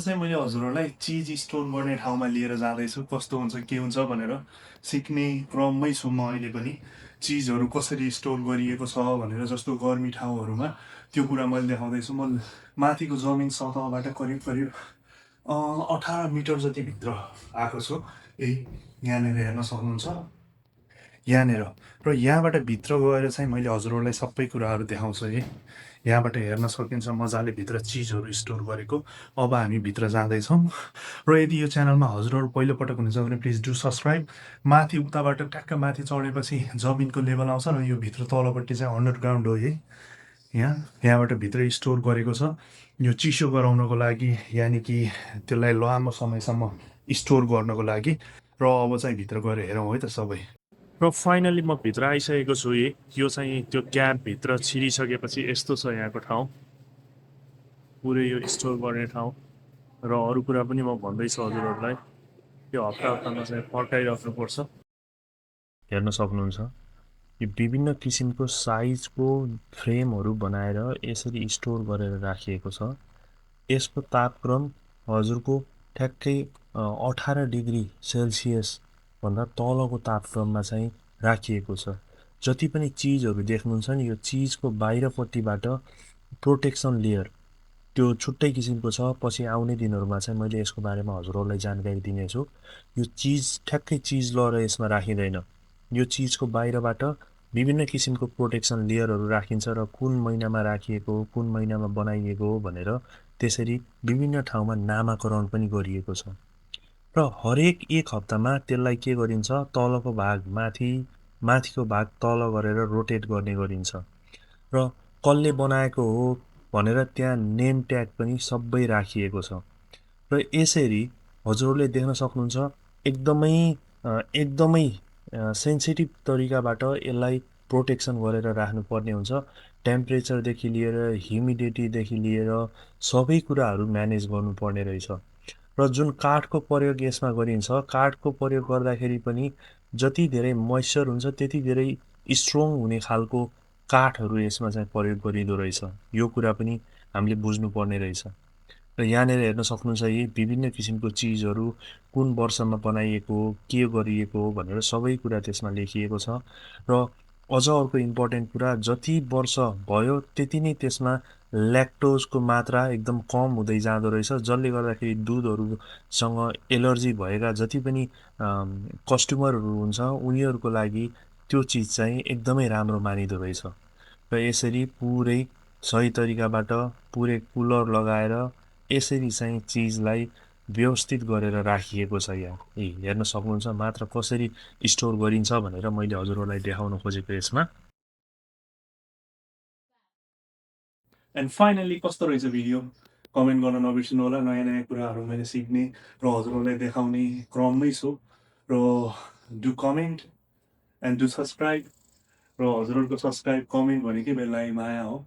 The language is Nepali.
चाहिँ मैले हजुरहरूलाई चिज स्टोर गर्ने ठाउँमा लिएर जाँदैछु कस्तो हुन्छ के हुन्छ भनेर सिक्ने क्रममै छु म अहिले पनि चिजहरू कसरी स्टोर गरिएको छ भनेर जस्तो गर्मी ठाउँहरूमा त्यो कुरा मैले देखाउँदैछु म माथिको जमिन सतहबाट करिब करिब 18 मिटर जति भित्र आएको छु यही यहाँनिर हेर्न सक्नुहुन्छ यहाँनिर र यहाँबाट भित्र गएर चाहिँ मैले हजुरहरूलाई सबै कुराहरू देखाउँछु है यहाँबाट हेर्न सकिन्छ मजाले भित्र चिजहरू स्टोर गरेको अब हामी भित्र जाँदैछौँ र यदि यो च्यानलमा हजुरहरू पहिलोपटक हुनुहुन्छ भने प्लिज डु सब्सक्राइब माथि उताबाट ट्याक्क माथि चढेपछि जमिनको लेभल आउँछ र यो भित्र तलपट्टि चाहिँ अन्डरग्राउन्ड हो है यहाँबाट भित्र स्टोर गरेको छ यो चिसो गराउनको लागि यानि कि त्यसलाई लामो समयसम्म स्टोर गर्नको लागि र अब चाहिँ भित्र गएर हेरौँ है त सबै र फाइनली म भित्र आइसकेको छु यो चाहिँ त्यो क्याबभित्र छिरिसकेपछि यस्तो छ यहाँको ठाउँ पुरै यो स्टोर गर्ने ठाउँ र अरू कुरा पनि म भन्दैछु हजुरहरूलाई यो हप्ता हप्तामा चाहिँ फर्काइराख्नुपर्छ हेर्न सक्नुहुन्छ यो विभिन्न किसिमको साइजको फ्रेमहरू बनाएर यसरी स्टोर गरेर राखिएको छ यसको तापक्रम हजुरको ठ्याक्कै 18 डिग्री सेल्सियस भन्दा तलको तापक्रममा चाहिँ राखिएको छ जति पनि चिजहरू देख्नुहुन्छ नि यो चिजको बाहिरपट्टिबाट प्रोटेक्सन लेयर त्यो छुट्टै किसिमको छ पछि आउने दिनहरूमा चाहिँ मैले यसको बारेमा हजुरहरूलाई जानकारी दिनेछु यो चिज ठ्याक्कै चिज लएर यसमा राखिँदैन यो चिजको बाहिरबाट विभिन्न किसिमको प्रोटेक्सन लेयरहरू राखिन्छ र कुन महिनामा राखिएको कुन महिनामा बनाइएको भनेर त्यसरी विभिन्न ठाउँमा नामाकरण पनि गरिएको छ र हरेक एक हप्तामा त्यसलाई के गरिन्छ तलको भाग माथि माथिको भाग तल गरेर रोटेट गर्ने गरिन्छ र कसले बनाएको हो भनेर त्यहाँ नेम ट्याग पनि सबै राखिएको छ र यसरी हजुरहरूले देख्न सक्नुहुन्छ एकदमै सेन्सिटिभ तरिकाबाट यसलाई प्रोटेक्सन गरेर राख्नुपर्ने हुन्छ टेम्परेचरदेखि लिएर ह्युमिडिटीदेखि लिएर सबै कुराहरू म्यानेज गर्नुपर्ने रहेछ र जुन काठको प्रयोग यसमा गरिन्छ काठको प्रयोग गर्दाखेरि पनि जति धेरै मोइस्चर हुन्छ त्यति धेरै स्ट्रङ हुने खालको काठहरू यसमा चाहिँ प्रयोग गरिँदो रहेछ यो कुरा पनि हामीले बुझ्नुपर्ने रहेछ र यहाँनिर हेर्न सक्नुहुन्छ यी विभिन्न किसिमको चिजहरू कुन वर्षमा बनाइएको के गरिएको भनेर सबै कुरा त्यसमा लेखिएको छ र अझ अर्को इम्पोर्टेन्ट कुरा जति वर्ष भयो त्यति नै त्यसमा ल्याक्टोजको मात्रा एकदम कम हुँदै जाँदो रहेछ जसले गर्दाखेरि दुधहरूसँग एलर्जी भएका जति पनि कस्टमरहरू हुन्छ उनीहरूको लागि त्यो चिज चाहिँ एकदमै राम्रो मानिदो रहेछ र यसरी पुरै सही तरिकाबाट पुरै कुलर लगाएर यसरी चाहिँ चिजलाई व्यवस्थित गरेर राखिएको छ यहाँ हेर्न सक्नुहुन्छ मात्र कसरी स्टोर गरिन्छ भनेर मैले हजुरहरूलाई देखाउन खोजेको यसमा एन्ड फाइनली कस्तो रहेछ भिडियो कमेन्ट गर्न नबिर्सिनु होला नयाँ नयाँ कुराहरू मैले सिक्ने र हजुरहरूलाई देखाउने क्रममै छु र do comment and do subscribe र हजुरहरूको सब्सक्राइब कमेन्ट भनेकै बेलामा माया हो